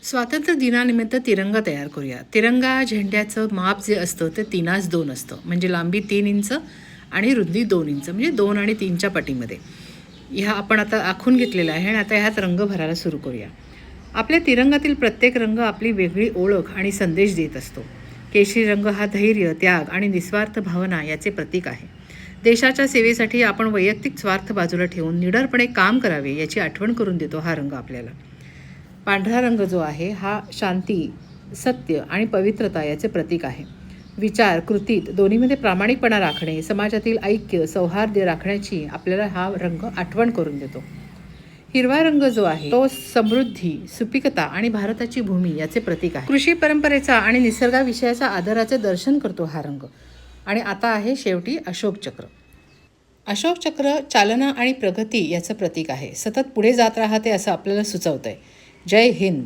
स्वातंत्र्य दिनानिमित्त तिरंगा तयार करूया. तिरंगा झेंड्याचं माप जे असतं ते 3x2 असतं. म्हणजे लांबी 3 इंच आणि रुंदी 2 इंच, म्हणजे 2 आणि 3च्या पटीमध्ये. ह्या आपण आता आखून घेतलेला आहे आणि आता ह्यात रंग भरायला सुरू करूया. आपल्या तिरंगातील प्रत्येक रंग आपली वेगळी ओळख आणि संदेश देत असतो. केशरी रंग हा धैर्य, त्याग आणि निस्वार्थ भावना याचे प्रतीक आहे. देशाच्या सेवेसाठी आपण वैयक्तिक स्वार्थ बाजूला ठेवून निडरपणे काम करावे याची आठवण करून देतो हा रंग आपल्याला. पांढरा रंग जो आहे हा शांती, सत्य आणि पवित्रता याचे प्रतीक आहे. विचार, कृतीत दोन्हीमध्ये प्रामाणिकपणा राखणे, समाजातील ऐक्य, सौहार्द राखण्याची आपल्याला हा रंग आठवण करून देतो. हिरवा रंग जो आहे तो समृद्धी, सुपिकता आणि भारताची भूमी याचे प्रतीक आहे. कृषी परंपरेचा आणि निसर्गाविषयाचा आदराचे दर्शन करतो हा रंग. आणि आता आहे शेवटी अशोक चक्र. अशोक चक्र चालना आणि प्रगती याचं प्रतीक आहे. सतत पुढे जात राहते असं आपल्याला सुचवतंय. जय हिंद.